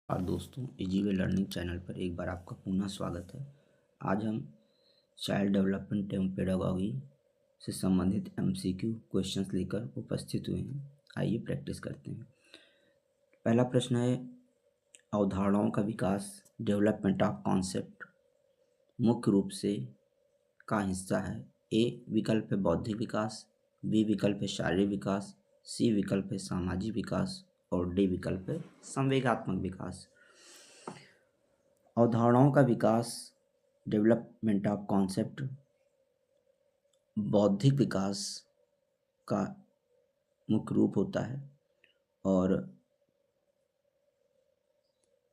और दोस्तों, easy learning channel पर एक बार आपका पुनः स्वागत है। आज हम चाइल्ड डेवलपमेंट एवं पेडागॉजी से संबंधित एमसीक्यू क्वेश्चंस लेकर उपस्थित हुए हैं। आइए प्रैक्टिस करते हैं। पहला प्रश्न है, अवधारणाओं का विकास डेवलपमेंट ऑफ कॉन्सेप्ट मुख्य रूप से का हिस्सा है। ए विकल्प है बौद्धिक विकास, बी विकल्प है शारीरिक विकास, सी विकल्प है सामाजिक विकास और डी विकल्प है संवेगात्मक विकास। अवधारणाओं का विकास डेवलपमेंट ऑफ कॉन्सेप्ट बौद्धिक विकास का मुख्य रूप होता है और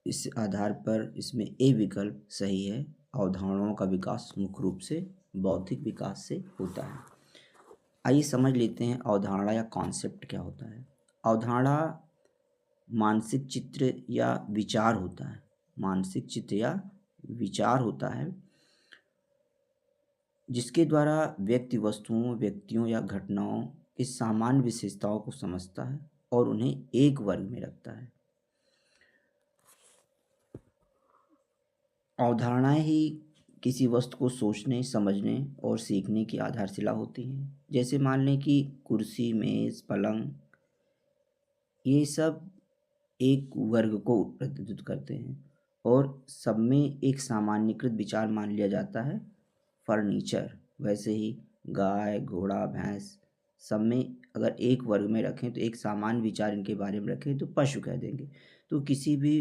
इस आधार पर इसमें ए विकल्प सही है। अवधारणाओं का विकास मुख्य रूप से बौद्धिक विकास से होता है। आइए समझ लेते हैं अवधारणा या कॉन्सेप्ट क्या होता है। अवधारणा मानसिक चित्र या विचार होता है। मानसिक चित्र या विचार होता है जिसके द्वारा व्यक्ति वस्तुओं, व्यक्तियों या घटनाओं की सामान्य विशेषताओं को समझता है और उन्हें एक वर्ग में रखता है। अवधारणाएं ही किसी वस्तु को सोचने, समझने और सीखने की आधारशिला होती हैं। जैसे मान लें कि कुर्सी, मेज, पलंग, ये सब एक वर्ग को प्रतिनिधित्व करते हैं और सब में एक सामान्यीकृत विचार मान लिया जाता है फर्नीचर। वैसे ही गाय, घोड़ा, भैंस सब में अगर एक वर्ग में रखें तो एक सामान्य विचार इनके बारे में रखें तो पशु कह देंगे। तो किसी भी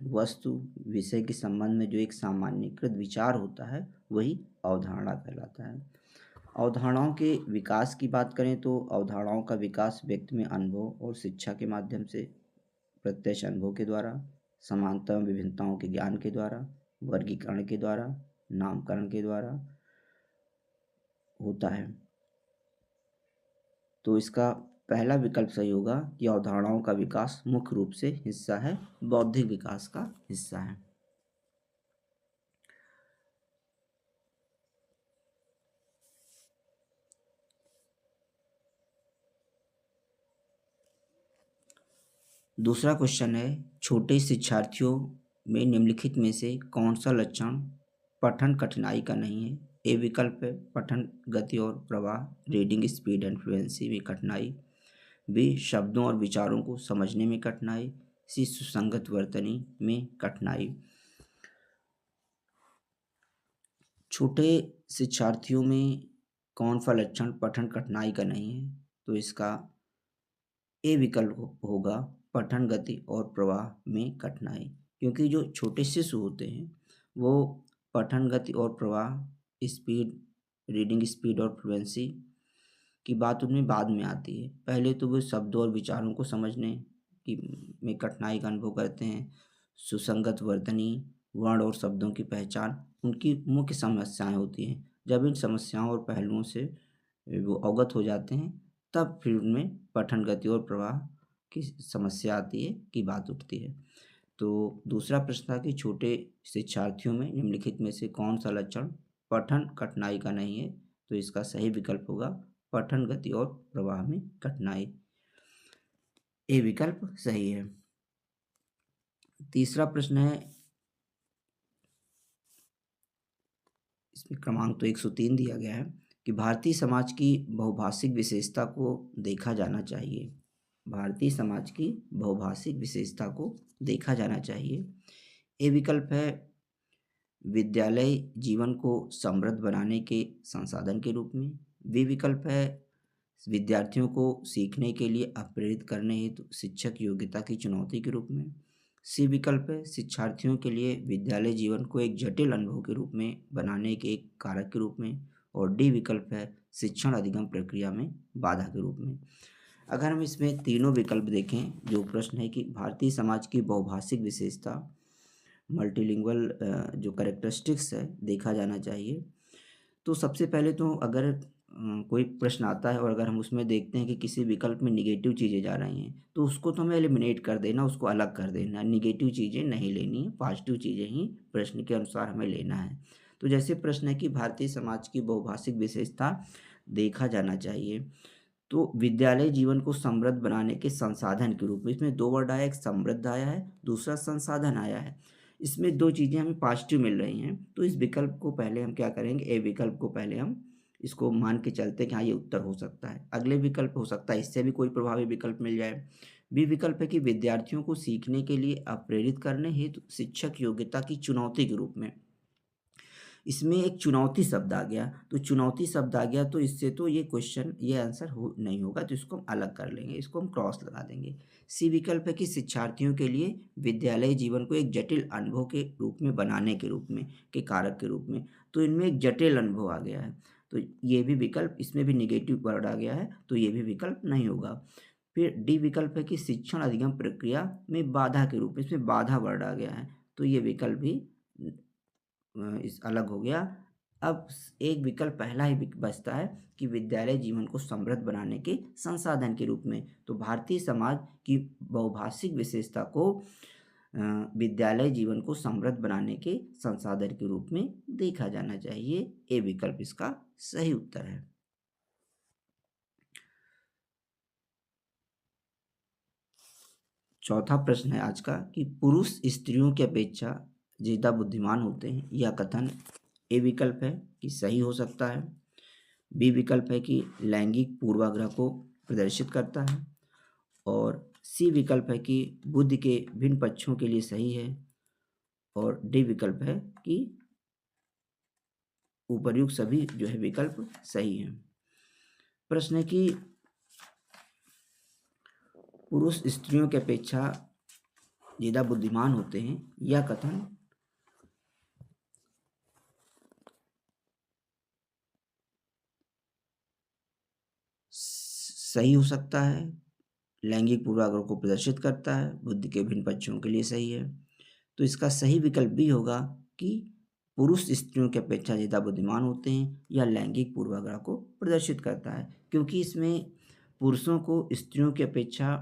वस्तु, विषय के संबंध में जो एक सामान्यीकृत विचार होता है वही अवधारणा कहलाता है। अवधारणाओं के विकास की बात करें तो अवधारणाओं का विकास व्यक्ति में अनुभव और शिक्षा के माध्यम से, प्रत्यक्ष अनुभव के द्वारा, समानता एवं विभिन्नताओं के ज्ञान के द्वारा, वर्गीकरण के द्वारा, नामकरण के द्वारा होता है। तो इसका पहला विकल्प सही होगा कि अवधारणाओं का विकास मुख्य रूप से हिस्सा है, बौद्धिक विकास का हिस्सा है। दूसरा क्वेश्चन है, छोटे शिक्षार्थियों में निम्नलिखित में से कौन सा लक्षण पठन कठिनाई का नहीं है। ए विकल्प है पठन गति और प्रवाह, रीडिंग स्पीड एंड फ्लुएंसी में कठिनाई, बी शब्दों और विचारों को समझने में कठिनाई, सी सुसंगत वर्तनी में कठिनाई। छोटे शिक्षार्थियों में कौन सा लक्षण पठन कठिनाई का नहीं है। तो इसका ए विकल्प होगा पठन गति और प्रवाह में कठिनाई, क्योंकि जो छोटे शिशु होते हैं वो पठन गति और प्रवाह, स्पीड, रीडिंग स्पीड और फ्लुएंसी की बात उनमें बाद में आती है। पहले तो वो शब्दों और विचारों को समझने की में कठिनाई का अनुभव करते हैं। सुसंगत वर्तनी, वर्ण और शब्दों की पहचान उनकी मुख्य समस्याएं होती हैं। जब इन समस्याओं और पहलुओं से वो अवगत हो जाते हैं तब फिर उनमें पठन गति और प्रवाह की समस्या आती है की बात उठती है। तो दूसरा प्रश्न था कि छोटे शिक्षार्थियों में निम्नलिखित में से कौन सा लक्षण पठन कठिनाई का नहीं है। तो इसका सही विकल्प होगा पठन गति और प्रवाह में कठिनाई। ए विकल्प सही है। तीसरा प्रश्न है, इसमें क्रमांक तो 103 दिया गया है कि भारतीय समाज की बहुभाषिक विशेषता को देखा जाना चाहिए। भारतीय समाज की बहुभाषिक विशेषता को देखा जाना चाहिए। ए विकल्प है विद्यालय जीवन को समृद्ध बनाने के संसाधन के रूप में, बी विकल्प है विद्यार्थियों को सीखने के लिए प्रेरित करने हेतु शिक्षक योग्यता की चुनौती के रूप में, सी विकल्प है शिक्षार्थियों के लिए विद्यालय जीवन को एक जटिल अनुभव के रूप में बनाने के एक कारक के रूप में, और डी विकल्प है शिक्षण अधिगम प्रक्रिया में बाधा के रूप में। अगर हम इसमें तीनों विकल्प देखें, जो प्रश्न है कि भारतीय समाज की बहुभाषिक विशेषता, मल्टीलिंगुअल जो कैरेक्टरिस्टिक्स है देखा जाना चाहिए। तो सबसे पहले तो अगर कोई प्रश्न आता है और अगर हम उसमें देखते हैं कि किसी विकल्प में निगेटिव चीज़ें जा रही हैं तो उसको तो हमें एलिमिनेट कर देना, उसको अलग कर देना, निगेटिव चीज़ें नहीं लेनी है, पॉजिटिव चीज़ें ही प्रश्न के अनुसार हमें लेना है। तो जैसे प्रश्न है कि भारतीय समाज की बहुभाषिक विशेषता देखा जाना चाहिए, तो विद्यालय जीवन को समृद्ध बनाने के संसाधन के रूप में इसमें 2 वर्ड आया, एक समृद्ध आया है, दूसरा संसाधन आया है। इसमें 2 चीज़ें हमें पॉजिटिव मिल रही हैं, तो इस विकल्प को पहले हम क्या करेंगे, ए विकल्प को पहले हम इसको मान के चलते हैं कि हाँ, ये उत्तर हो सकता है। अगले विकल्प हो सकता है इससे भी कोई प्रभावी विकल्प मिल जाए। बी विकल्प है कि विद्यार्थियों को सीखने के लिए प्रेरित करने हेतु शिक्षक योग्यता की चुनौती के रूप में। इसमें एक चुनौती शब्द आ गया, तो चुनौती शब्द आ गया तो इससे तो ये क्वेश्चन ये आंसर हो नहीं होगा, तो इसको हम अलग कर लेंगे, इसको हम क्रॉस लगा देंगे। सी विकल्प है कि शिक्षार्थियों के लिए विद्यालय जीवन को एक जटिल अनुभव के रूप में बनाने के रूप में, के कारक के रूप में, तो इनमें एक जटिल अनुभव आ गया है, तो ये भी विकल्प, इसमें भी निगेटिव वर्ड आ गया है, तो ये भी विकल्प नहीं होगा। फिर डी विकल्प है कि शिक्षण अधिगम प्रक्रिया में बाधा के रूप में, इसमें बाधा वर्ड आ गया है, तो ये विकल्प भी इस अलग हो गया। अब एक विकल्प पहला ही बचता है कि विद्यालय जीवन को समृद्ध बनाने के संसाधन के रूप में, तो भारतीय समाज की बहुभाषिक विशेषता को विद्यालय जीवन को समृद्ध बनाने के संसाधन के रूप में देखा जाना चाहिए। ए विकल्प इसका सही उत्तर है। चौथा प्रश्न है आज का कि पुरुष स्त्रियों की अपेक्षा ज़्यादा बुद्धिमान होते हैं, यह कथन ए विकल्प है कि सही हो सकता है। बी विकल्प है कि लैंगिक पूर्वाग्रह को प्रदर्शित करता है, और सी विकल्प है कि बुद्धि के भिन्न पक्षों के लिए सही है, और डी विकल्प है कि उपर्युक्त सभी जो है विकल्प सही हैं। प्रश्न है कि पुरुष स्त्रियों की अपेक्षा ज़्यादा बुद्धिमान होते हैं, यह कथन सही हो सकता है, लैंगिक पूर्वाग्रह को प्रदर्शित करता है, बुद्धि के भिन्न पक्षों के लिए सही है, तो इसका सही विकल्प भी होगा कि पुरुष स्त्रियों की अपेक्षा ज़्यादा बुद्धिमान होते हैं या लैंगिक पूर्वाग्रह को प्रदर्शित करता है, क्योंकि इसमें पुरुषों को स्त्रियों की अपेक्षा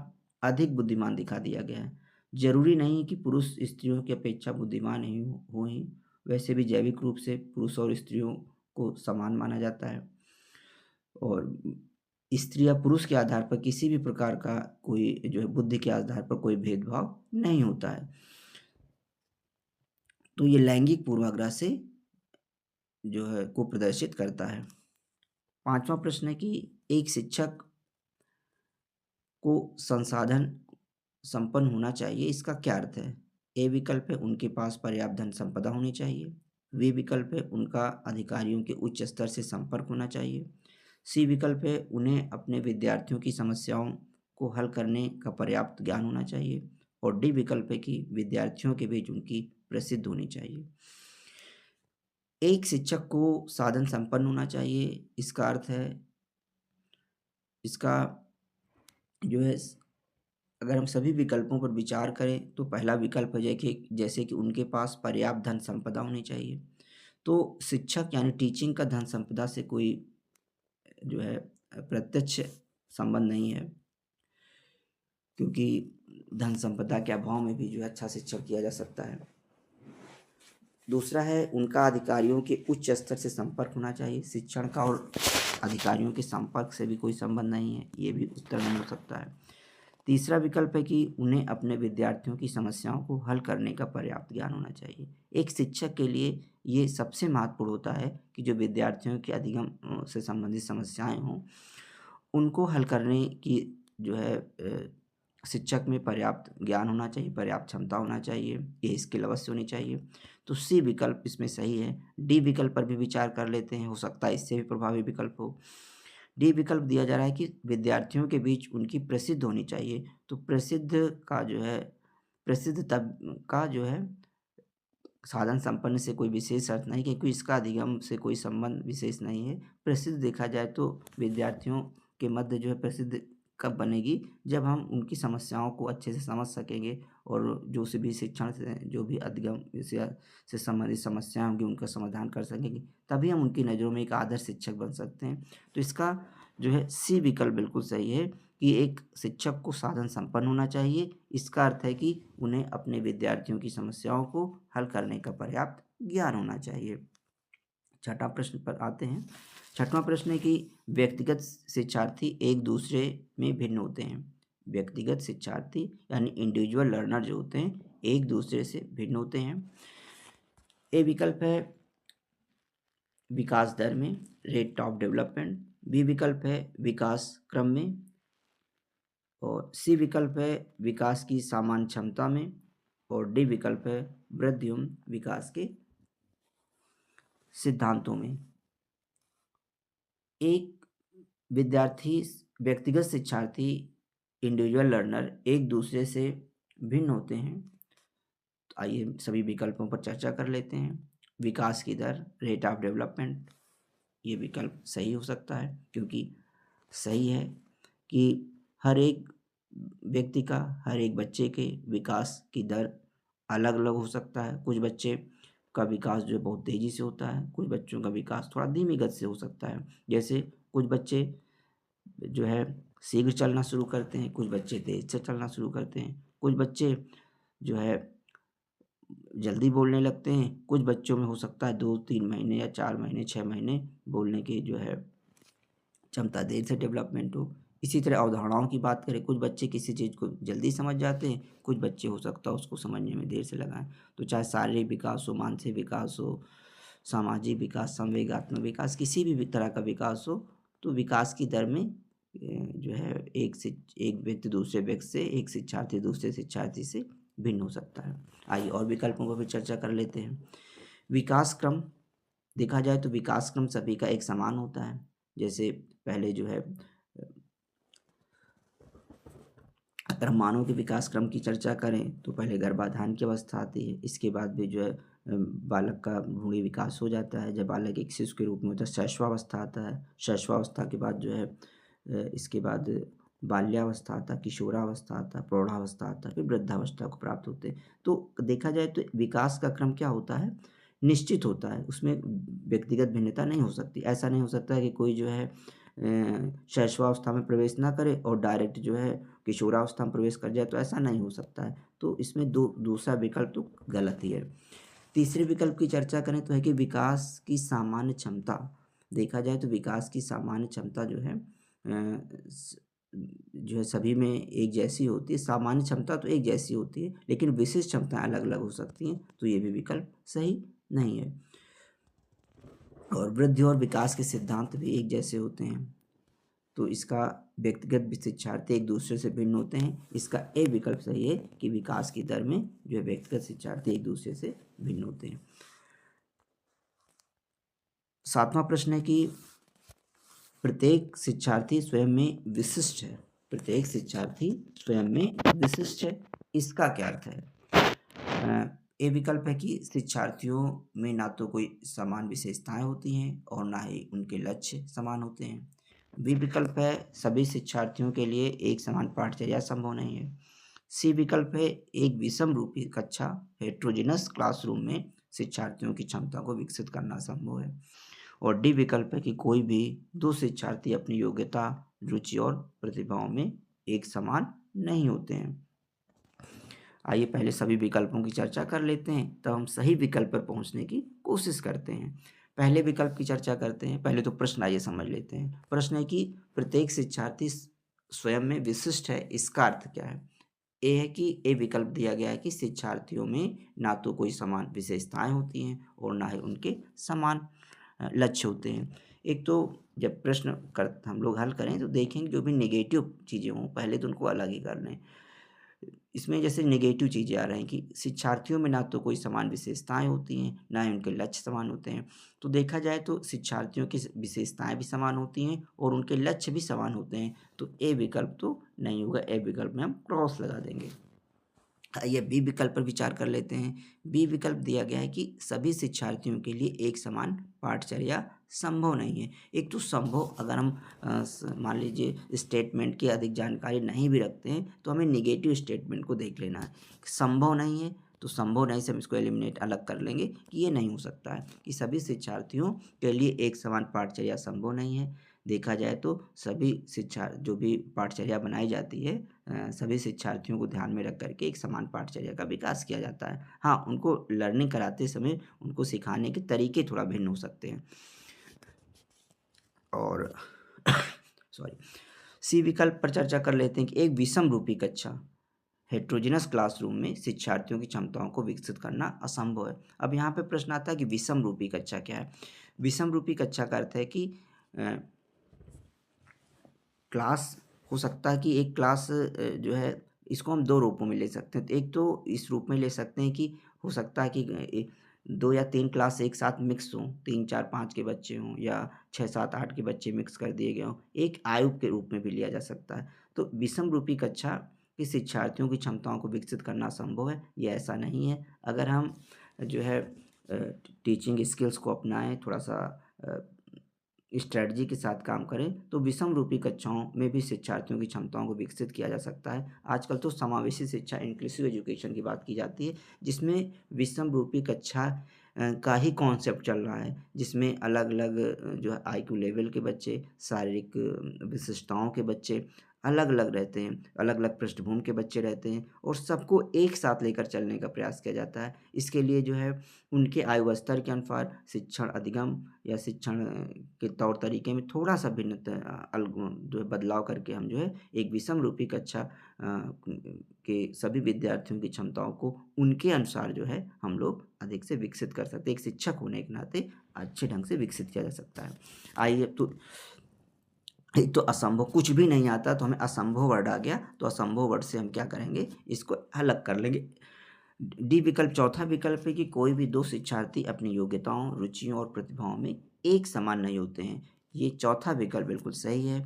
अधिक बुद्धिमान दिखा दिया गया है। जरूरी नहीं कि पुरुष स्त्रियों की अपेक्षा बुद्धिमान ही हो ही, वैसे भी जैविक रूप से पुरुष और स्त्रियों को समान माना जाता है, और स्त्री या पुरुष के आधार पर किसी भी प्रकार का कोई जो है बुद्धि के आधार पर कोई भेदभाव नहीं होता है, तो ये लैंगिक पूर्वाग्रह से जो है को प्रदर्शित करता है। पांचवा प्रश्न है कि एक शिक्षक को संसाधन संपन्न होना चाहिए, इसका क्या अर्थ है। ए विकल्प है उनके पास पर्याप्त धन संपदा होनी चाहिए। बी विकल्प है उनका अधिकारियों के उच्च स्तर से संपर्क होना चाहिए। सी विकल्प है उन्हें अपने विद्यार्थियों की समस्याओं को हल करने का पर्याप्त ज्ञान होना चाहिए, और डी विकल्प है कि विद्यार्थियों के बीच उनकी प्रसिद्ध होनी चाहिए। एक शिक्षक को साधन संपन्न होना चाहिए, इसका अर्थ है, इसका जो है अगर हम सभी विकल्पों पर विचार करें तो पहला विकल्प है जैसे कि उनके पास पर्याप्त धन संपदा होनी चाहिए, तो शिक्षक यानी टीचिंग का धन संपदा से कोई जो है प्रत्यक्ष संबंध नहीं है, क्योंकि धन संपदा के अभाव में भी जो है अच्छा शिक्षण किया जा सकता है। दूसरा है उनका अधिकारियों के उच्च स्तर से संपर्क होना चाहिए, शिक्षण का और अधिकारियों के संपर्क से भी कोई संबंध नहीं है, ये भी उत्तर नहीं हो सकता है। तीसरा विकल्प है कि उन्हें अपने विद्यार्थियों की समस्याओं को हल करने का पर्याप्त ज्ञान होना चाहिए। एक शिक्षक के लिए ये सबसे महत्वपूर्ण होता है कि जो विद्यार्थियों के अधिगम से संबंधित समस्याएं हों, उनको हल करने की जो है शिक्षक में पर्याप्त ज्ञान होना चाहिए, पर्याप्त क्षमता होना चाहिए, ये स्किल अवश्य होनी चाहिए। तो सी विकल्प इसमें सही है। डी विकल्प पर भी विचार कर लेते हैं, हो सकता है इससे भी प्रभावी विकल्प हो। डी विकल्प दिया जा रहा है कि विद्यार्थियों के बीच उनकी प्रसिद्ध होनी चाहिए, तो प्रसिद्ध का जो है प्रसिद्ध तब का जो है साधन संपन्न से कोई विशेष अर्थ नहीं, क्योंकि इसका अधिगम से कोई संबंध विशेष नहीं है। प्रसिद्ध देखा जाए तो विद्यार्थियों के मध्य जो है प्रसिद्ध कब बनेगी, जब हम उनकी समस्याओं को अच्छे से समझ सकेंगे, और जो से भी शिक्षण से जो भी अधिगम विषय से संबंधित समस्याएं होंगी उनका समाधान कर सकेंगे, तभी हम उनकी नज़रों में एक आदर्श शिक्षक बन सकते हैं। तो इसका जो है सी विकल्प बिल्कुल सही है कि एक शिक्षक को साधन संपन्न होना चाहिए, इसका अर्थ है कि उन्हें अपने विद्यार्थियों की समस्याओं को हल करने का पर्याप्त ज्ञान होना चाहिए। छठा प्रश्न पर आते हैं। छठवां प्रश्न है कि व्यक्तिगत शिक्षार्थी एक दूसरे में भिन्न होते हैं। व्यक्तिगत शिक्षार्थी यानी इंडिविजुअल लर्नर जो होते हैं एक दूसरे से भिन्न होते हैं। ए विकल्प है विकास दर में, रेट ऑफ डेवलपमेंट। बी विकल्प है विकास क्रम में। और सी विकल्प है विकास की सामान्य क्षमता में। और डी विकल्प है वृद्धि एवं विकास के सिद्धांतों में। एक विद्यार्थी व्यक्तिगत शिक्षार्थी इंडिविजुअल लर्नर एक दूसरे से भिन्न होते हैं। तो आइए सभी विकल्पों पर चर्चा कर लेते हैं। विकास की दर, रेट ऑफ डेवलपमेंट, ये विकल्प सही हो सकता है क्योंकि सही है कि हर एक व्यक्ति का, हर एक बच्चे के विकास की दर अलग अलग हो सकता है। कुछ बच्चे का विकास जो है बहुत तेज़ी से होता है, कुछ बच्चों का विकास थोड़ा धीमी गति से हो सकता है। जैसे कुछ बच्चे जो है शीघ्र चलना शुरू करते हैं, कुछ बच्चे तेज से चलना शुरू करते हैं, कुछ बच्चे जो है जल्दी बोलने लगते हैं, कुछ बच्चों में हो सकता है 2-3 महीने या 4 महीने 6 महीने बोलने की जो है क्षमता देर से डेवलपमेंट हो। इसी तरह अवधारणाओं की बात करें, कुछ बच्चे किसी चीज़ को जल्दी समझ जाते हैं, कुछ बच्चे हो सकता है उसको समझने में देर से लगाएं। तो चाहे शारीरिक विकास हो, मानसिक विकास हो, सामाजिक विकास, संवेगात्मक विकास, किसी भी तरह का विकास हो, तो विकास की दर में जो है एक व्यक्ति दूसरे व्यक्ति से, एक शिक्षार्थी दूसरे शिक्षार्थी से भिन्न हो सकता है। आइए और विकल्पों पर भी चर्चा कर लेते हैं। विकास क्रम देखा जाए तो विकास क्रम सभी का एक समान होता है। जैसे पहले जो है अगर मानव के विकास क्रम की चर्चा करें तो पहले गर्भाधान की अवस्था आती है, इसके बाद भी जो है बालक का भ्रूणी विकास हो जाता है। जब बालक एक शिशु के रूप में होता है शैशवावस्था आता है, शैशवावस्था के बाद जो है इसके बाद बाल्यावस्था आता है, किशोरावस्था आता है, प्रौढ़ावस्था आता है, फिर वृद्धावस्था को प्राप्त होते हैं। तो देखा जाए तो विकास का क्रम क्या होता है, निश्चित होता है, उसमें व्यक्तिगत भिन्नता नहीं हो सकती। ऐसा नहीं हो सकता है कि कोई जो है शैशवावस्था में प्रवेश ना करे और डायरेक्ट जो है किशोरावस्था में प्रवेश कर जाए, तो ऐसा नहीं हो सकता है। तो इसमें दूसरा विकल्प तो गलत ही है। तीसरे विकल्प की चर्चा करें तो है कि विकास की सामान्य क्षमता। देखा जाए तो विकास की सामान्य क्षमता जो है सभी में एक जैसी होती है। सामान्य क्षमता तो एक जैसी होती है, लेकिन विशिष्ट क्षमताएं अलग अलग हो सकती हैं, तो ये भी विकल्प सही नहीं है। और वृद्धि और विकास के सिद्धांत भी एक जैसे होते हैं, तो इसका व्यक्तिगत शिक्षार्थी एक दूसरे से भिन्न होते हैं। इसका ए विकल्प सही है कि विकास की दर में जो है व्यक्तिगत शिक्षार्थी एक दूसरे से भिन्न होते हैं। सातवां प्रश्न है कि प्रत्येक शिक्षार्थी स्वयं में विशिष्ट है। प्रत्येक शिक्षार्थी स्वयं में विशिष्ट है, इसका क्या अर्थ है? ए विकल्प है कि शिक्षार्थियों में ना तो कोई समान विशेषताएं होती हैं और ना ही उनके लक्ष्य समान होते हैं। बी विकल्प है सभी शिक्षार्थियों के लिए एक समान पाठचर्या संभव नहीं है। सी विकल्प है एक विषम रूपी कक्षा हेट्रोजेनस क्लासरूम में शिक्षार्थियों की क्षमता को विकसित करना संभव है। और डी विकल्प है कि कोई भी दो शिक्षार्थी अपनी योग्यता, रुचि और प्रतिभाओं में एक समान नहीं होते हैं। आइए पहले सभी विकल्पों की चर्चा कर लेते हैं, तब हम सही विकल्प पर पहुंचने की कोशिश करते हैं। पहले विकल्प की चर्चा करते हैं। पहले तो प्रश्न आइए समझ लेते हैं। प्रश्न है कि प्रत्येक शिक्षार्थी स्वयं में विशिष्ट है, इसका अर्थ क्या है? ए है कि ए विकल्प दिया गया है कि शिक्षार्थियों में ना तो कोई समान विशेषताएं होती हैं और ना ही उनके समान लक्ष्य होते हैं। एक तो जब प्रश्न कर हम लोग हल करें तो देखेंगे जो भी नेगेटिव चीज़ें हों पहले तो उनको अलग ही कर लें। इसमें जैसे नेगेटिव चीज़ें आ रही हैं कि शिक्षार्थियों में ना तो कोई समान विशेषताएं होती हैं, ना ही उनके लक्ष्य समान होते हैं। तो देखा जाए तो शिक्षार्थियों की विशेषताएं भी समान होती हैं और उनके लक्ष्य भी समान होते हैं, तो ए विकल्प तो नहीं होगा। ए विकल्प में हम क्रॉस लगा देंगे। आइए बी विकल्प पर विचार कर लेते हैं। बी विकल्प दिया गया है कि सभी शिक्षार्थियों के लिए एक समान पाठचर्या संभव नहीं है। एक तो संभव अगर हम मान लीजिए स्टेटमेंट की अधिक जानकारी नहीं भी रखते हैं तो हमें निगेटिव स्टेटमेंट को देख लेना है। संभव नहीं है तो संभव नहीं से हम इसको एलिमिनेट अलग कर लेंगे कि ये नहीं हो सकता है कि सभी शिक्षार्थियों के लिए एक समान पाठचर्या संभव नहीं है। देखा जाए तो सभी शिक्षा जो भी पाठचर्या बनाई जाती है सभी शिक्षार्थियों को ध्यान में रख करके एक समान पाठचर्या का विकास किया जाता है। हाँ, उनको लर्निंग कराते समय उनको सिखाने के तरीके थोड़ा भिन्न हो सकते हैं। और सॉरी, सी विकल्प पर चर्चा कर लेते हैं कि एक विषम रूपी कक्षा हेट्रोजेनस क्लासरूम में शिक्षार्थियों की क्षमताओं को विकसित करना असंभव है। अब यहाँ पे प्रश्न आता है कि विषम रूपी कक्षा क्या है? विषम रूपी कक्षा का अर्थ है कि क्लास हो सकता है कि एक क्लास जो है इसको हम दो रूपों में ले सकते हैं। तो एक तो इस रूप में ले सकते हैं कि हो सकता है कि 2 या 3 क्लास एक साथ मिक्स हों, 3, 4, 5 के बच्चे हों या 6, 7, 8 के बच्चे मिक्स कर दिए गए हों। एक आयु के रूप में भी लिया जा सकता है। तो विषम रूपी कक्षा कि शिक्षार्थियों की क्षमताओं को विकसित करना संभव है, ये ऐसा नहीं है। अगर हम जो है टीचिंग स्किल्स को अपनाएं, थोड़ा सा स्ट्रेटजी के साथ काम करें, तो विषम रूपी कक्षाओं में भी शिक्षार्थियों की क्षमताओं को विकसित किया जा सकता है। आजकल तो समावेशी शिक्षा इंक्लूसिव एजुकेशन की बात की जाती है, जिसमें विषम रूपी कक्षा का ही कॉन्सेप्ट चल रहा है, जिसमें अलग अलग जो है आईक्यू लेवल के बच्चे, शारीरिक विशिष्टताओं के बच्चे अलग अलग रहते हैं, अलग अलग पृष्ठभूमि के बच्चे रहते हैं और सबको एक साथ लेकर चलने का प्रयास किया जाता है। इसके लिए जो है उनके आयु स्तर के अनुसार शिक्षण अधिगम या शिक्षण के तौर तरीके में थोड़ा सा जो है बदलाव करके हम जो है एक विषम रूपी कक्षा के सभी विद्यार्थियों की क्षमताओं को उनके अनुसार जो है हम लोग अधिक से विकसित कर सकते हैं। एक शिक्षक होने के नाते अच्छे ढंग से विकसित किया जा सकता है। आइए, तो एक तो असंभव, कुछ भी नहीं आता तो हमें असंभव वर्ड आ गया, तो असंभव वर्ड से हम क्या करेंगे, इसको अलग कर लेंगे। डी विकल्प, चौथा विकल्प है कि कोई भी दो शिक्षार्थी अपनी योग्यताओं, रुचियों और प्रतिभाओं में एक समान नहीं होते हैं। ये चौथा विकल्प बिल्कुल सही है।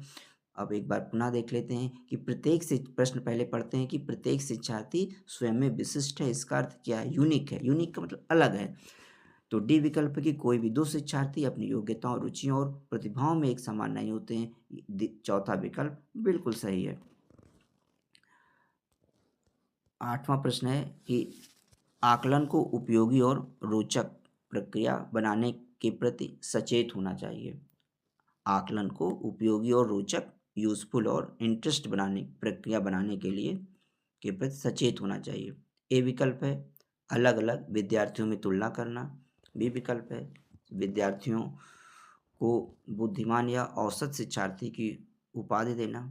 अब एक बार पुनः देख लेते हैं कि प्रश्न पहले पढ़ते हैं कि प्रत्येक शिक्षार्थी स्वयं में विशिष्ट है। इसका अर्थ क्या है? यूनिक है। यूनिक का मतलब अलग है। तो डी विकल्प है कि कोई भी दो शिक्षार्थी अपनी योग्यताओं, रुचियों और प्रतिभाओं में एक समान नहीं होते हैं। चौथा विकल्प बिल्कुल सही है। 8वां प्रश्न है कि आकलन को उपयोगी और रोचक प्रक्रिया बनाने के प्रति सचेत होना चाहिए। आकलन को उपयोगी और रोचक, यूजफुल और इंटरेस्ट प्रक्रिया बनाने के प्रति सचेत होना चाहिए। ए विकल्प है अलग अलग विद्यार्थियों में तुलना करना। बी विकल्प है विद्यार्थियों को बुद्धिमान या औसत शिक्षार्थी की उपाधि देना।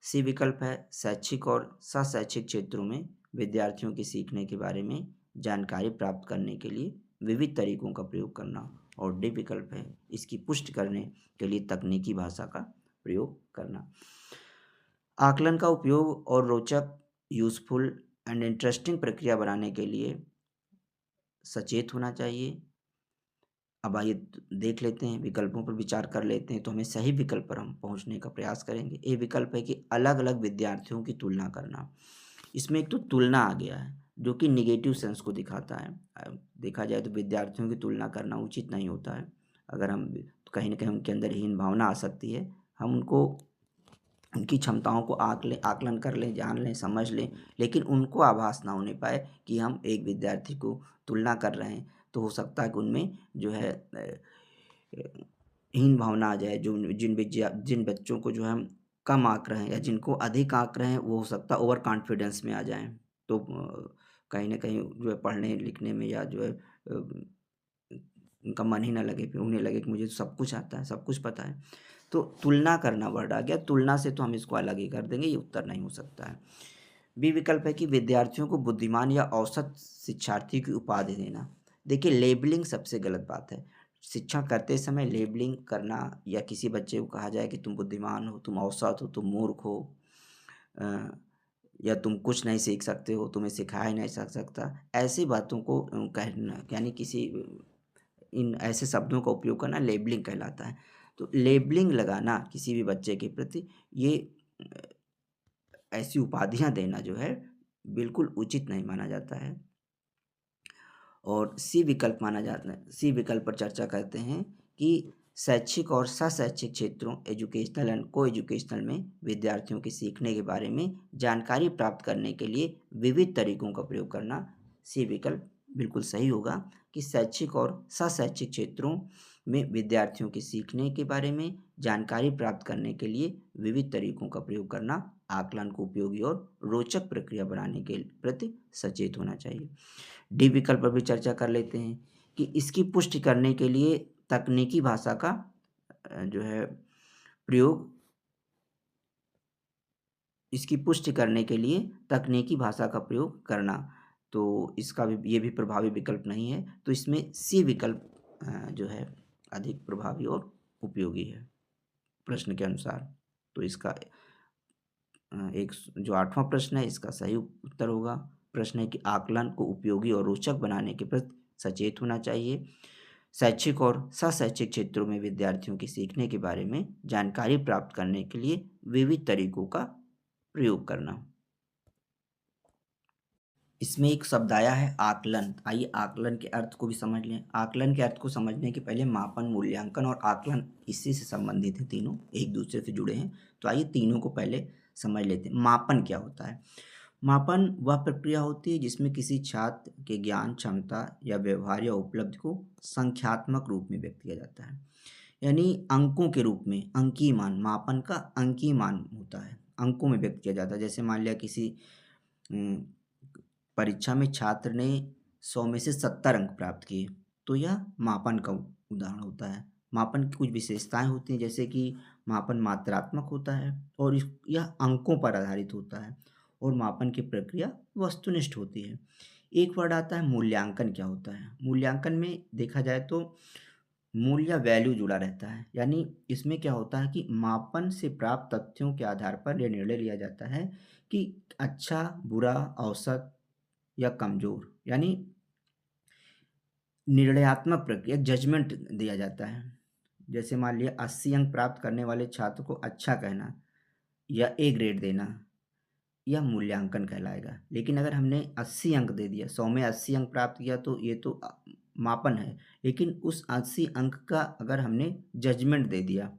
सी विकल्प है शैक्षिक और सशैक्षिक क्षेत्रों में विद्यार्थियों के सीखने के बारे में जानकारी प्राप्त करने के लिए विविध तरीकों का प्रयोग करना। और डी विकल्प है इसकी पुष्टि करने के लिए तकनीकी भाषा का प्रयोग करना। आकलन का उपयोग और रोचक, यूजफुल एंड इंटरेस्टिंग प्रक्रिया बनाने के लिए सचेत होना चाहिए। अब आइए देख लेते हैं, विकल्पों पर विचार कर लेते हैं, तो हमें सही विकल्प पर हम पहुंचने का प्रयास करेंगे। ए विकल्प है कि अलग अलग विद्यार्थियों की तुलना करना। इसमें एक तो तुलना आ गया है जो कि निगेटिव सेंस को दिखाता है। देखा जाए तो विद्यार्थियों की तुलना करना उचित नहीं होता है। अगर हम तो कहीं ना कहीं उनके अंदर हीन भावना आ सकती है। हम उनको उनकी क्षमताओं को आकलन कर लें, जान लें, समझ लें, लेकिन उनको आभास ना होने पाए कि हम एक विद्यार्थी को तुलना कर रहे हैं, तो हो सकता है कि उनमें जो है हीन भावना आ जाए। जो जिन बच्चों को जो है हम कम आँक रहे हैं या जिनको अधिक आँक रहे हैं, वो हो सकता है ओवर कॉन्फिडेंस में आ जाएँ। तो कहीं न कहीं जो है पढ़ने लिखने में या जो है उनका मन ही ना लगे, फिर उन्हें लगे कि मुझे तो सब कुछ आता है, सब कुछ पता है। तो तुलना करना वर्ड आ गया, तुलना से तो हम इसको अलग ही कर देंगे, ये उत्तर नहीं हो सकता है। बी विकल्प है कि विद्यार्थियों को बुद्धिमान या औसत शिक्षार्थी की उपाधि देना। देखिए, लेबलिंग सबसे गलत बात है। शिक्षण करते समय लेबलिंग करना या किसी बच्चे को कहा जाए कि तुम बुद्धिमान हो, तुम औसत हो, तुम मूर्ख हो, अ, या तुम कुछ नहीं सीख सकते हो, तुम्हें सिखाया ही नहीं जा सकता, ऐसी बातों को कहना, यानी किसी इन ऐसे शब्दों का उपयोग करना लेबलिंग कहलाता है। तो लेबलिंग लगाना किसी भी बच्चे के प्रति, ये ऐसी उपाधियाँ देना जो है बिल्कुल उचित नहीं माना जाता है। और सी विकल्प पर चर्चा करते हैं कि शैक्षिक और सशैक्षिक क्षेत्रों, एजुकेशनल एंड को एजुकेशनल में विद्यार्थियों के सीखने के बारे में जानकारी प्राप्त करने के लिए विविध तरीकों का प्रयोग करना। सी विकल्प बिल्कुल सही होगा कि शैक्षिक और सशैक्षिक क्षेत्रों में विद्यार्थियों के सीखने के बारे में जानकारी प्राप्त करने के लिए विविध तरीकों का प्रयोग करना आकलन को उपयोगी और रोचक प्रक्रिया बनाने के प्रति सचेत होना चाहिए। डी विकल्प पर भी चर्चा कर लेते हैं कि इसकी पुष्टि करने के लिए तकनीकी भाषा का जो है प्रयोग इसकी पुष्टि करने के लिए तकनीकी भाषा का प्रयोग करना, तो इसका भी ये भी प्रभावी विकल्प नहीं है, तो इसमें सी विकल्प जो है अधिक प्रभावी और उपयोगी है प्रश्न के अनुसार। तो इसका एक जो 8वां प्रश्न है इसका सही उत्तर होगा। प्रश्न है कि आकलन को उपयोगी और रोचक बनाने के प्रति सचेत होना चाहिए। शैक्षिक और सशैक्षिक क्षेत्रों में विद्यार्थियों के सीखने के बारे में जानकारी प्राप्त करने के लिए विविध तरीकों का प्रयोग करना। इसमें एक शब्द आया है आकलन। आइए आकलन के अर्थ को भी समझ लें। आकलन के अर्थ को समझने के पहले मापन, मूल्यांकन और आकलन इसी से संबंधित हैं, तीनों एक दूसरे से जुड़े हैं। तो आइए तीनों को पहले समझ लेते हैं। मापन क्या होता है? मापन वह प्रक्रिया होती है जिसमें किसी छात्र के ज्ञान, क्षमता या व्यवहार या उपलब्धि को संख्यात्मक रूप में व्यक्त किया जाता है, यानी अंकों के रूप में। अंकीय मान, मापन का अंकीय मान होता है, अंकों में व्यक्त किया जाता है। जैसे मान लिया किसी परीक्षा में छात्र ने 100 में से 70 अंक प्राप्त किए, तो यह मापन का उदाहरण होता है। मापन की कुछ विशेषताएं होती हैं, जैसे कि मापन मात्रात्मक होता है और यह अंकों पर आधारित होता है, और मापन की प्रक्रिया वस्तुनिष्ठ होती है। एक वर्ड आता है मूल्यांकन। क्या होता है? मूल्यांकन में देखा जाए तो मूल्य या वैल्यू जुड़ा रहता है, यानी इसमें क्या होता है कि मापन से प्राप्त तथ्यों के आधार पर यह निर्णय लिया जाता है कि अच्छा, बुरा, औसत या कमजोर, यानी निर्णयात्मक प्रक्रिया, जजमेंट दिया जाता है। जैसे मान लिया 80 अंक प्राप्त करने वाले छात्र को अच्छा कहना या ए ग्रेड देना, यह मूल्यांकन कहलाएगा। लेकिन अगर हमने 80 अंक दे दिया, 100 में 80 अंक प्राप्त किया, तो ये तो मापन है। लेकिन उस 80 अंक का अगर हमने जजमेंट दे दिया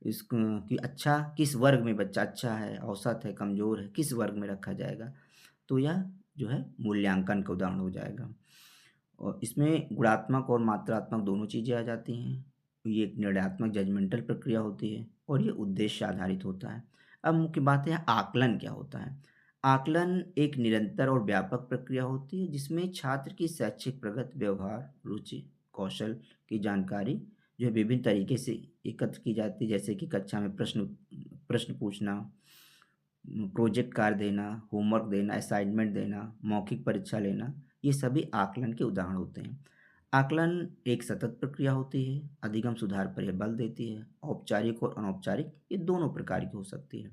इसको कि अच्छा किस वर्ग में बच्चा अच्छा है, औसत है, कमज़ोर है, किस वर्ग में रखा जाएगा, तो यह जो है मूल्यांकन का उदाहरण हो जाएगा। और इसमें गुणात्मक और मात्रात्मक दोनों चीज़ें आ जाती हैं। ये एक निर्णयात्मक जजमेंटल प्रक्रिया होती है और ये उद्देश्य आधारित होता है। अब मुख्य बात है आकलन क्या होता है? आकलन एक निरंतर और व्यापक प्रक्रिया होती है जिसमें छात्र की शैक्षिक प्रगति, व्यवहार, रुचि, कौशल की जानकारी जो है विभिन्न तरीके से एकत्र की जाती है। जैसे कि कक्षा में प्रश्न प्रश्न पूछना, प्रोजेक्ट कार्य देना, होमवर्क देना, असाइनमेंट देना, मौखिक परीक्षा लेना, ये सभी आकलन के उदाहरण होते हैं। आकलन एक सतत प्रक्रिया होती है, अधिगम सुधार पर यह बल देती है। औपचारिक और अनौपचारिक ये दोनों प्रकार की हो सकती है।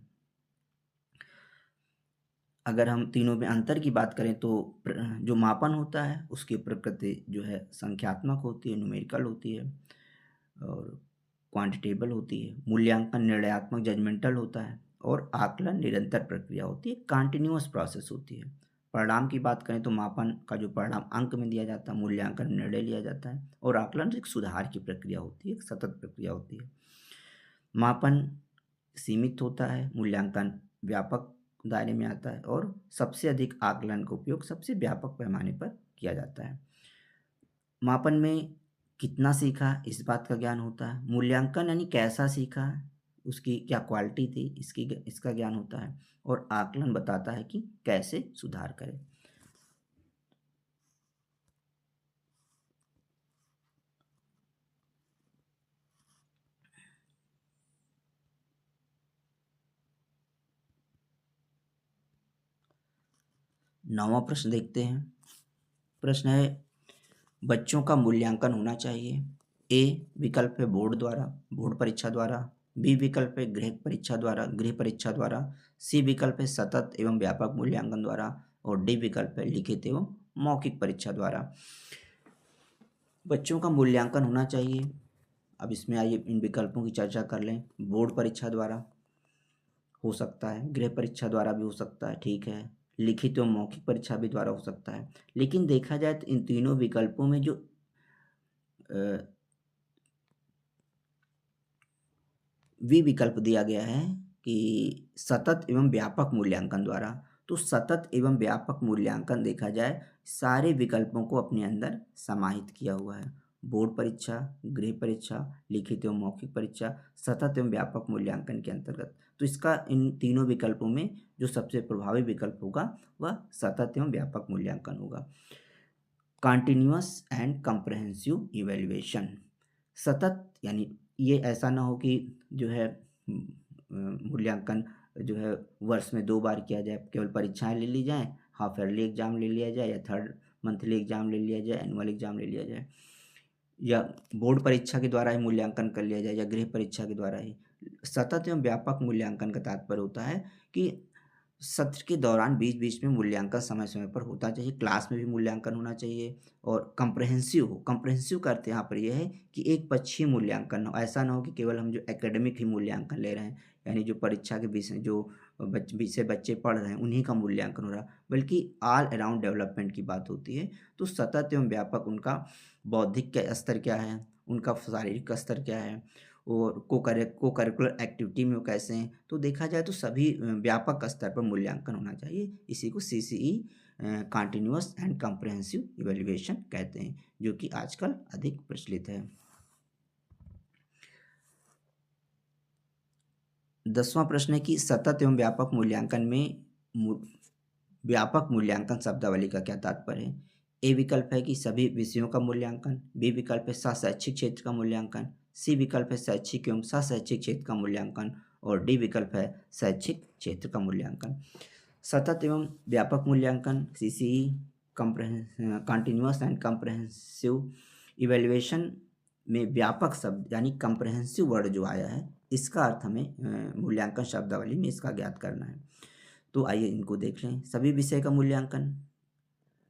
अगर हम तीनों में अंतर की बात करें तो जो मापन होता है उसकी प्रकृति जो है संख्यात्मक होती है, न्यूमेरिकल होती है, और क्वांटिटेबल होती है। मूल्यांकन निर्णयात्मक, जजमेंटल होता है, और आकलन निरंतर प्रक्रिया होती है, कंटिन्यूअस प्रोसेस होती है। परिणाम की बात करें तो मापन का जो परिणाम अंक में दिया जाता है, मूल्यांकन निर्णय लिया जाता है, और आकलन एक सुधार की प्रक्रिया होती है, एक सतत प्रक्रिया होती है। मापन सीमित होता है, मूल्यांकन व्यापक दायरे में आता है, और सबसे अधिक आकलन का उपयोग सबसे व्यापक पैमाने पर किया जाता है। मापन में कितना सीखा इस बात का ज्ञान होता है। मूल्यांकन यानी कैसा सीखा, उसकी क्या क्वालिटी थी, इसका ज्ञान होता है। और आकलन बताता है कि कैसे सुधार करें। नौवां प्रश्न देखते हैं। प्रश्न है बच्चों का मूल्यांकन होना चाहिए। ए विकल्प है बोर्ड द्वारा, बोर्ड परीक्षा द्वारा। बी विकल्प है गृह परीक्षा द्वारा, गृह परीक्षा द्वारा। सी विकल्प है सतत एवं व्यापक मूल्यांकन द्वारा, और डी विकल्प है लिखित एवं मौखिक परीक्षा द्वारा। बच्चों का मूल्यांकन होना चाहिए। अब इसमें आइए इन विकल्पों की चर्चा कर लें। बोर्ड परीक्षा द्वारा हो सकता है, गृह परीक्षा द्वारा भी हो सकता है, ठीक है, लिखित एवं मौखिक परीक्षा भी द्वारा हो सकता है। लेकिन देखा जाए तो इन तीनों विकल्पों में जो वी विकल्प दिया गया है कि सतत एवं व्यापक मूल्यांकन द्वारा, तो सतत एवं व्यापक मूल्यांकन देखा जाए सारे विकल्पों को अपने अंदर समाहित किया हुआ है। बोर्ड परीक्षा, गृह परीक्षा, लिखित एवं मौखिक परीक्षा, सतत एवं व्यापक मूल्यांकन के अंतर्गत। तो इसका इन तीनों विकल्पों में जो सबसे प्रभावी विकल्प होगा वह सतत एवं व्यापक मूल्यांकन होगा। Continuous and comprehensive evaluation. सतत यानी ये ऐसा ना हो कि जो है मूल्यांकन जो है वर्ष में 2 बार किया जाए, केवल परीक्षाएं ले ली जाएं, हाफ ईयरली एग्जाम ले लिया जाए या थर्ड मंथली एग्जाम ले लिया जाए, एनुअल एग्जाम ले लिया जाए, या बोर्ड परीक्षा के द्वारा ही मूल्यांकन कर लिया जाए या गृह परीक्षा के द्वारा ही। सतत एवं व्यापक मूल्यांकन का तात्पर्य होता है कि सत्र के दौरान बीच-बीच में मूल्यांकन समय-समय पर होता चाहिए, क्लास में भी मूल्यांकन होना चाहिए और कम्प्रहेंसिव हो। कम्प्रहेंसिव का अर्थ यहाँ पर ये है कि एक पक्षीय मूल्यांकन हो, ऐसा ना हो कि केवल हम जो एकेडमिक ही मूल्यांकन ले रहे हैं, यानी जो परीक्षा के विषय जो विषय बच्चे पढ़ रहे हैं उन्हीं का मूल्यांकन हो रहा, बल्कि ऑल अराउंड डेवलपमेंट की बात होती है। तो सतत एवं व्यापक उनका बौद्धिक क्या स्तर क्या है, उनका शारीरिक स्तर क्या है और को-करिकुलर एक्टिविटी में वो कैसे हैं, तो देखा जाए तो सभी व्यापक स्तर पर मूल्यांकन होना चाहिए। इसी को CCE continuous and comprehensive evaluation कहते हैं, जो कि आजकल अधिक प्रचलित है। 10वां प्रश्न है कि सतत एवं व्यापक मूल्यांकन में व्यापक मूल्यांकन शब्दावली का क्या तात्पर्य है? ए विकल्प है कि सभी विषयों का मूल्यांकन, बी विकल्प है शैक्षिक क्षेत्र का मूल्यांकन, सी विकल्प है शैक्षिक एवं शैक्षिक क्षेत्र का मूल्यांकन और डी विकल्प है शैक्षिक क्षेत्र का मूल्यांकन। सतत एवं व्यापक मूल्यांकन CCE continuous and comprehensive evaluation में व्यापक शब्द यानी कम्प्रहेंसिव वर्ड जो आया है, इसका अर्थ हमें मूल्यांकन शब्दावली में इसका ज्ञात करना है। तो आइए इनको देख लें। सभी विषय का मूल्यांकन,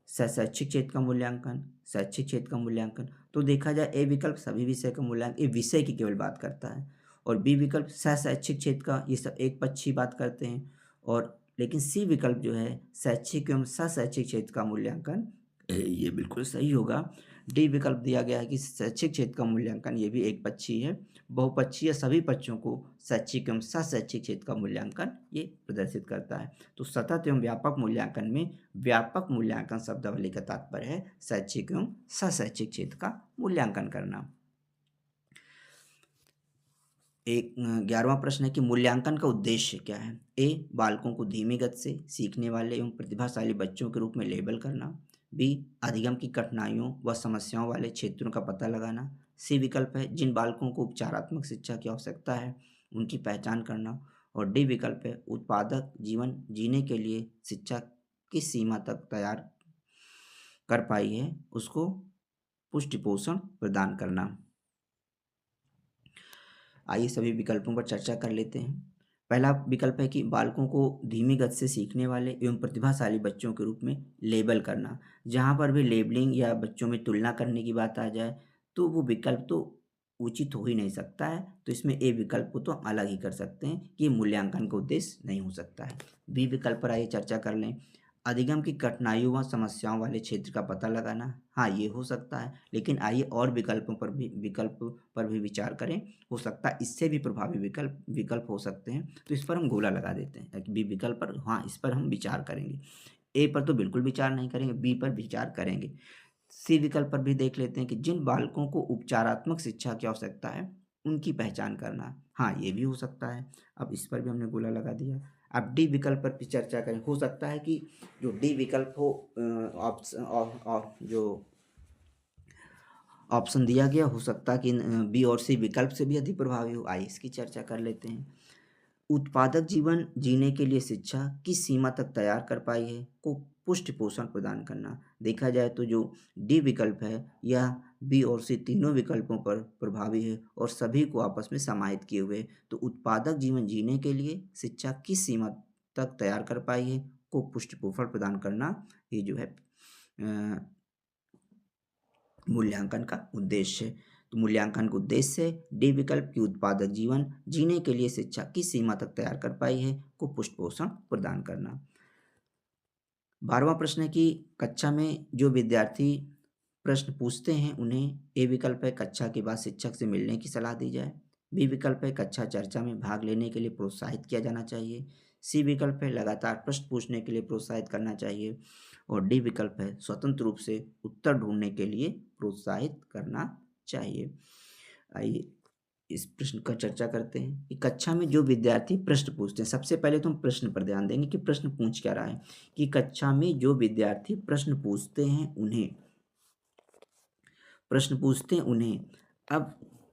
शैक्षिक क्षेत्र का मूल्यांकन, शैक्षिक क्षेत्र का मूल्यांकन। तो देखा जाए ए विकल्प सभी विषय का मूल्यांकन, ये विषय की केवल बात करता है, और बी विकल्प शैक्षिक क्षेत्र का, ये सब एक पक्षी बात करते हैं। और लेकिन सी विकल्प जो है शैक्षिक एवं शैक्षिक क्षेत्र का मूल्यांकन, ये बिल्कुल सही होगा। डी विकल्प दिया गया है कि शैक्षिक क्षेत्र का मूल्यांकन, ये भी एक पक्षी है। बहुपक्षीय सभी पक्षों को शैक्षिक एवं शैक्षिक क्षेत्र का मूल्यांकन ये प्रदर्शित करता है। तो सतत एवं व्यापक मूल्यांकन में व्यापक मूल्यांकन शब्दावली का तात्पर्य है शैक्षिक एवं शैक्षिक क्षेत्र का मूल्यांकन करना। एक 11वां प्रश्न है कि मूल्यांकन का उद्देश्य क्या है? ए बालकों को धीमी गति से सीखने वाले एवं प्रतिभाशाली बच्चों के रूप में लेबल करना, बी अधिगम की कठिनाइयों व समस्याओं वाले क्षेत्रों का पता लगाना, सी विकल्प है जिन बालकों को उपचारात्मक शिक्षा की आवश्यकता है उनकी पहचान करना, और डी विकल्प है उत्पादक जीवन जीने के लिए शिक्षा किस सीमा तक तैयार कर पाई है उसको पुष्टि पोषण प्रदान करना। आइए सभी विकल्पों पर चर्चा कर लेते हैं। पहला विकल्प है कि बालकों को धीमी गति से सीखने वाले एवं प्रतिभाशाली बच्चों के रूप में लेबल करना। जहाँ पर भी लेबलिंग या बच्चों में तुलना करने की बात आ जाए तो वो विकल्प तो उचित हो ही नहीं सकता है, तो इसमें ए विकल्प को तो अलग ही कर सकते हैं कि मूल्यांकन का उद्देश्य नहीं हो सकता है। बी विकल्प पर आइए चर्चा कर लें। अधिगम की कठिनाइयों व समस्याओं वाले क्षेत्र का पता लगाना, हाँ ये हो सकता है, लेकिन आइए और विकल्प पर भी विचार करें। हो सकता है इससे भी प्रभावी विकल्प हो सकते हैं, तो इस पर हम गोला लगा देते हैं कि बी विकल्प पर हाँ इस पर हम विचार करेंगे। ए पर तो बिल्कुल विचार नहीं करेंगे, बी पर विचार करेंगे। सी विकल्प पर भी देख लेते हैं कि जिन बालकों को उपचारात्मक शिक्षा की आवश्यकता है उनकी पहचान करना, हाँ ये भी हो सकता है। अब इस पर भी हमने गोला लगा दिया। अब डी विकल्प पर भी चर्चा करें। हो सकता है कि जो डी विकल्प हो जो ऑप्शन दिया गया, हो सकता है कि बी और सी विकल्प से भी अधिक प्रभावी हो। आइए इसकी चर्चा कर लेते हैं। उत्पादक जीवन जीने के लिए शिक्षा किस सीमा तक तैयार कर पाई है को पुष्टि पोषण प्रदान करना। देखा जाए तो जो डी विकल्प है यह बी और सी तीनों विकल्पों पर प्रभावी है और सभी को आपस में समाहित किए हुए। तो उत्पादक जीवन जीने के लिए शिक्षा किस सीमा तक तैयार कर पाई है को पुष्टि पोषण प्रदान करना, ये जो है मूल्यांकन का उद्देश्य है। तो मूल्यांकन का उद्देश्य है डी विकल्प की उत्पादक जीवन जीने के लिए शिक्षा किस सीमा तक तैयार कर पाई है को पुष्ट पोषण प्रदान करना। 12वां प्रश्न है कि कक्षा में जो विद्यार्थी प्रश्न पूछते हैं उन्हें ए विकल्प है कक्षा के बाद शिक्षक से मिलने की सलाह दी जाए, बी विकल्प है कक्षा चर्चा में भाग लेने के लिए प्रोत्साहित किया जाना चाहिए, सी विकल्प है लगातार प्रश्न पूछने के लिए प्रोत्साहित करना चाहिए, और डी विकल्प है स्वतंत्र रूप से उत्तर ढूंढने के लिए प्रोत्साहित करना चाहिए। आइए इस प्रश्न का चर्चा करते हैं कि कक्षा में जो विद्यार्थी प्रश्न पूछते हैं, सबसे पहले तो हम प्रश्न पर ध्यान देंगे कि प्रश्न पूछ क्या रहा है। कि कक्षा में जो विद्यार्थी प्रश्न पूछते हैं उन्हें। अब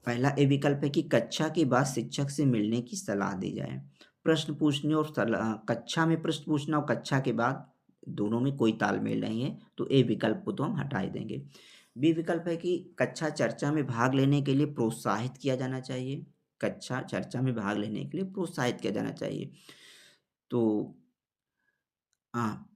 पहला ए विकल्प है कि कक्षा के बाद शिक्षक से मिलने की सलाह दी जाए। प्रश्न पूछने और कक्षा में प्रश्न पूछना और कक्षा के बाद दोनों में कोई तालमेल नहीं है, तो ए विकल्प को तो हम हटा ही देंगे। बी विकल्प है कि कक्षा चर्चा में भाग लेने के लिए प्रोत्साहित किया जाना चाहिए। कक्षा चर्चा में भाग लेने के लिए प्रोत्साहित किया जाना चाहिए। तो हाँ,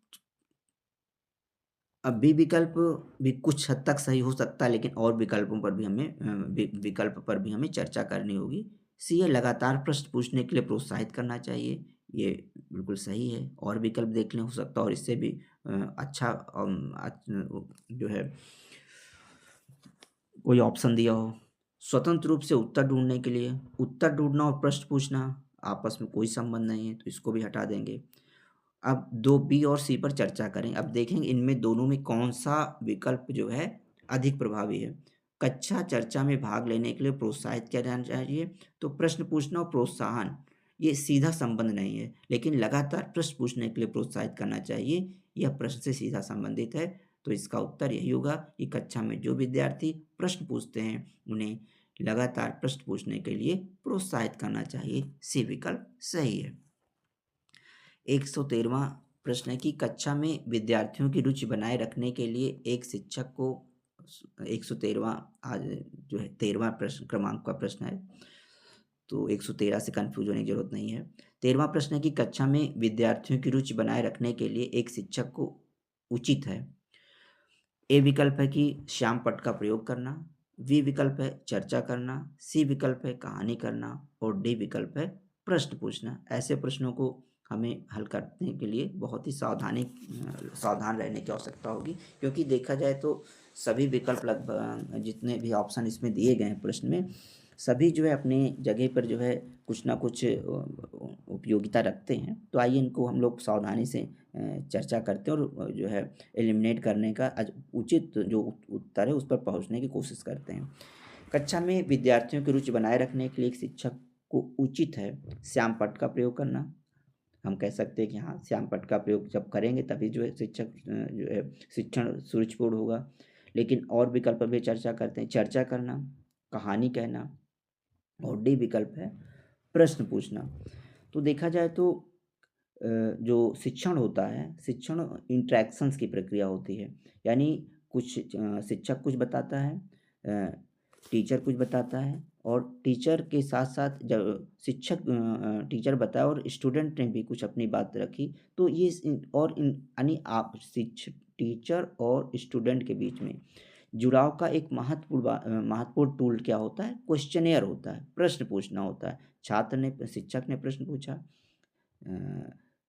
अब बी विकल्प भी कुछ हद तक सही हो सकता है, लेकिन और विकल्पों पर भी हमें विकल्प पर भी हमें चर्चा करनी होगी। सी है लगातार प्रश्न पूछने के लिए प्रोत्साहित करना चाहिए। ये बिल्कुल सही है। और विकल्प देख लें, हो सकता है और इससे भी अच्छा जो है कोई ऑप्शन दिया हो। स्वतंत्र रूप से उत्तर ढूँढने के लिए, उत्तर ढूँढना और प्रश्न पूछना आपस में कोई संबंध नहीं है, तो इसको भी हटा देंगे। अब 2 बी और सी पर चर्चा करें। अब देखेंगे इनमें दोनों में कौन-सा विकल्प जो है अधिक प्रभावी है। कक्षा चर्चा में भाग लेने के लिए प्रोत्साहित किया जाना चाहिए, तो प्रश्न पूछना और प्रोत्साहन ये सीधा संबंध नहीं है, लेकिन लगातार प्रश्न पूछने के लिए प्रोत्साहित करना चाहिए, यह प्रश्न से सीधा संबंधित है। तो इसका उत्तर यही होगा कि कक्षा में जो विद्यार्थी प्रश्न पूछते हैं, उन्हें लगातार प्रश्न पूछने के लिए प्रोत्साहित करना चाहिए। सी विकल्प सही है। 113वां प्रश्न है कि कक्षा में विद्यार्थियों की रुचि बनाए रखने के लिए एक शिक्षक को 113वां आज जो है 13वां प्रश्न क्रमांक का प्रश्न है, तो 113 से कंफ्यूज होने की जरूरत नहीं है। 13वां प्रश्न है कि कक्षा में विद्यार्थियों की रुचि बनाए रखने के लिए एक शिक्षक को उचित है। ए विकल्प है कि श्याम पट्ट का प्रयोग करना, बी विकल्प है चर्चा करना, सी विकल्प है कहानी करना और डी विकल्प है प्रश्न पूछना। ऐसे प्रश्नों को हमें हल करने के लिए बहुत ही सावधान रहने की आवश्यकता होगी, क्योंकि देखा जाए तो सभी विकल्प लगभग जितने भी ऑप्शन इसमें दिए गए हैं प्रश्न में, सभी जो है अपनी जगह पर जो है कुछ ना कुछ उपयोगिता रखते हैं। तो आइए इनको हम लोग सावधानी से चर्चा करते हैं और जो है एलिमिनेट करने का उचित जो उत्तर है उस पर पहुंचने की कोशिश करते हैं। कक्षा में विद्यार्थियों की रुचि बनाए रखने के लिए एक शिक्षक को उचित है श्याम पट्ट का प्रयोग करना। हम कह सकते हैं कि हाँ, श्याम पट्ट का प्रयोग जब करेंगे तभी जो है शिक्षक जो है शिक्षण सुरुचिपूर्ण होगा। लेकिन और विकल्प भी चर्चा करते हैं, चर्चा करना, कहानी कहना और डी विकल्प है प्रश्न पूछना। तो देखा जाए तो जो शिक्षण होता है, शिक्षण इंटरैक्शंस की प्रक्रिया होती है। यानी कुछ शिक्षक कुछ बताता है, टीचर कुछ बताता है और टीचर के साथ-साथ जब टीचर बताया और स्टूडेंट ने भी कुछ अपनी बात रखी, तो ये यानी आप टीचर और स्टूडेंट के बीच में जुड़ाव का एक महत्वपूर्ण टूल क्या होता है? क्वेश्चनेयर होता है, प्रश्न पूछना होता है। शिक्षक ने प्रश्न पूछा,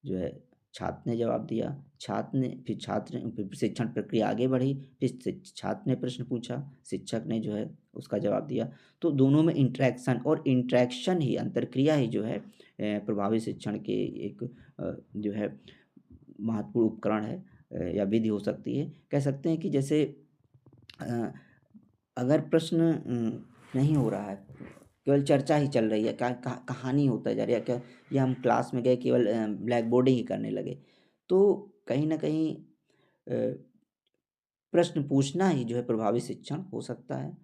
जो है छात्र ने जवाब दिया, छात्र ने फिर शिक्षण प्रक्रिया आगे बढ़ी, फिर छात्र ने प्रश्न पूछा, शिक्षक ने जो है उसका जवाब दिया। तो दोनों में इंटरेक्शन और इंटरेक्शन ही अंतरक्रिया ही जो है प्रभावी शिक्षण के एक जो है महत्वपूर्ण उपकरण है या विधि हो सकती है। कह सकते हैं कि जैसे अ, अगर प्रश्न नहीं हो रहा है, केवल चर्चा ही चल रही है, कहानी होता जा रहा है क्या, या हम क्लास में गए केवल ब्लैक बोर्डिंग ही करने लगे, तो कहीं न कहीं प्रश्न पूछना ही जो है प्रभावी शिक्षण हो सकता है।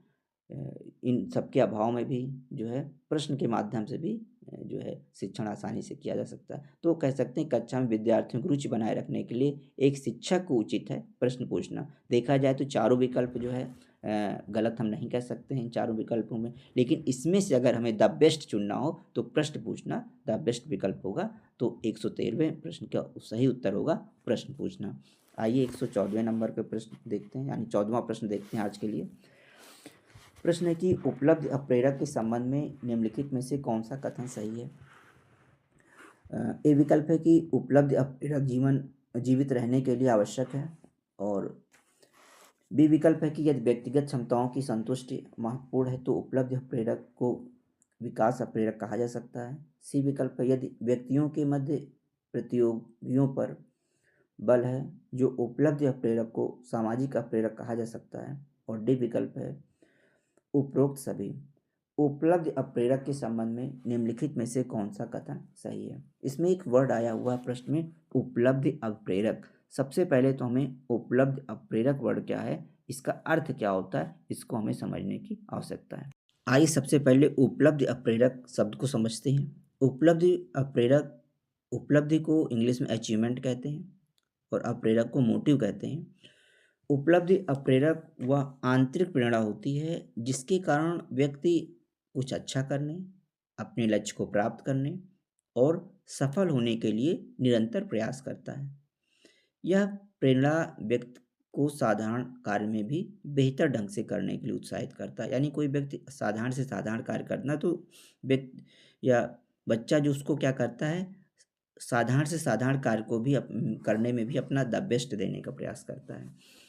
इन सबके अभाव में भी जो है प्रश्न के माध्यम से भी जो है शिक्षण आसानी से किया जा सकता है। तो कह सकते हैं कक्षा में विद्यार्थियों की रुचि बनाए रखने के लिए एक शिक्षक को उचित है प्रश्न पूछना। देखा जाए तो चारों विकल्प जो है गलत हम नहीं कह सकते हैं इन चारों विकल्पों में, लेकिन इसमें से अगर हमें द बेस्ट चुनना हो तो प्रश्न पूछना द बेस्ट विकल्प होगा। तो 113वें प्रश्न का सही उत्तर होगा प्रश्न पूछना। आइए 114वें नंबर पे प्रश्न देखते हैं, यानी 14वां प्रश्न देखते हैं आज के लिए। प्रश्न है कि उपलब्ध अपरेरक के संबंध में निम्नलिखित में से कौन सा कथन सही है? ए विकल्प है कि उपलब्ध अपरेरक जीवित रहने के लिए आवश्यक है, और बी विकल्प है कि यदि व्यक्तिगत क्षमताओं की संतुष्टि महत्वपूर्ण है तो उपलब्ध अपरेरक को विकास अपरेरक कहा जा सकता है। सी विकल्प है यदि व्यक्तियों के मध्य प्रतियोगियों पर बल है जो उपलब्ध अपरेरक को सामाजिक अपरेरक कहा जा सकता है। और डी विकल्प है उपरोक्त सभी उपलब्ध अपप्रेरक के संबंध में निम्नलिखित में से कौन सा कथन सही है। इसमें एक वर्ड आया हुआ है प्रश्न में, उपलब्ध अपप्रेरक। सबसे पहले तो हमें उपलब्ध अपप्रेरक वर्ड क्या है, इसका अर्थ क्या होता है, इसको हमें समझने की आवश्यकता है। आइए सबसे पहले उपलब्ध अपप्रेरक शब्द को समझते हैं। उपलब्धि अपप्रेरक, उपलब्धि को इंग्लिश में अचीवमेंट कहते हैं और अपप्रेरक को मोटिव कहते हैं। उपलब्धि अपप्रेरक वह आंतरिक प्रेरणा होती है जिसके कारण व्यक्ति कुछ अच्छा करने, अपने लक्ष्य को प्राप्त करने और सफल होने के लिए निरंतर प्रयास करता है। यह प्रेरणा व्यक्ति को साधारण कार्य में भी बेहतर ढंग से करने के लिए उत्साहित करता है। यानी कोई व्यक्ति साधारण से साधारण कार्य करना, तो व्यक्ति या बच्चा जो उसको क्या करता है, साधारण से साधारण कार्य को भी करने में भी अपना द बेस्ट देने का प्रयास करता है।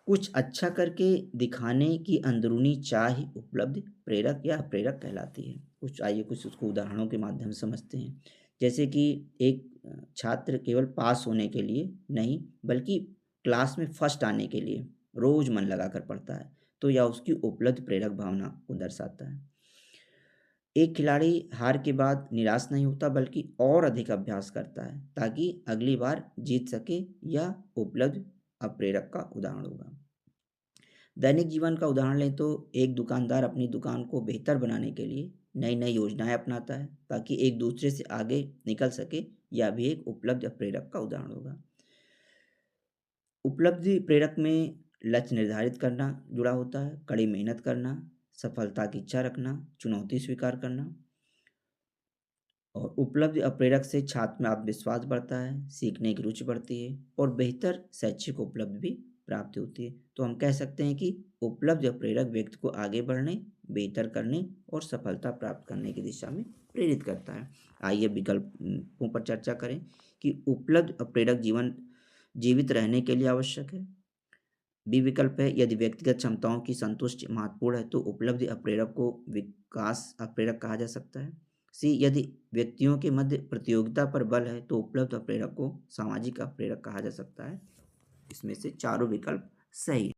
कुछ अच्छा करके दिखाने की अंदरूनी चाह ही उपलब्ध प्रेरक या प्रेरक कहलाती है। आइए कुछ उसको उदाहरणों के माध्यम से समझते हैं। जैसे कि एक छात्र केवल पास होने के लिए नहीं बल्कि क्लास में फर्स्ट आने के लिए रोज मन लगाकर पढ़ता है, तो यह उसकी उपलब्ध प्रेरक भावना को दर्शाता है। एक खिलाड़ी हार के बाद निराश नहीं होता बल्कि और अधिक अभ्यास करता है ताकि अगली बार जीत सके। यह उपलब्ध अप्रेरक का उदाहरण होगा। दैनिक जीवन का उदाहरण लें तो एक दुकानदार अपनी दुकान को बेहतर बनाने के लिए नई नई योजनाएं अपनाता है ताकि एक दूसरे से आगे निकल सके। यह भी एक उपलब्ध प्रेरक का उदाहरण होगा। उपलब्धि प्रेरक में लक्ष्य निर्धारित करना जुड़ा होता है, कड़ी मेहनत करना, सफलता की इच्छा रखना, चुनौती स्वीकार करना। और उपलब्धि अप्रेरक से छात्र में आत्मविश्वास बढ़ता है, सीखने की रुचि बढ़ती है और बेहतर शैक्षिक उपलब्धि भी प्राप्त होती है। तो हम कह सकते हैं कि उपलब्धि अप्रेरक व्यक्ति को आगे बढ़ने, बेहतर करने और सफलता प्राप्त करने की दिशा में प्रेरित करता है। आइए विकल्पों पर चर्चा करें कि उपलब्ध अप्रेरक जीवन जीवित रहने के लिए आवश्यक है। बी विकल्प है, यदि व्यक्तिगत क्षमताओं की संतुष्टि महत्वपूर्ण है तो उपलब्धि अप्रेरक को विकास अप्रेरक कहा जा सकता है। सी, यदि व्यक्तियों के मध्य प्रतियोगिता पर बल है तो उपलब्ध अप्रेरक को सामाजिक अप्रेरक कहा जा सकता है। इसमें से चारों विकल्प सही।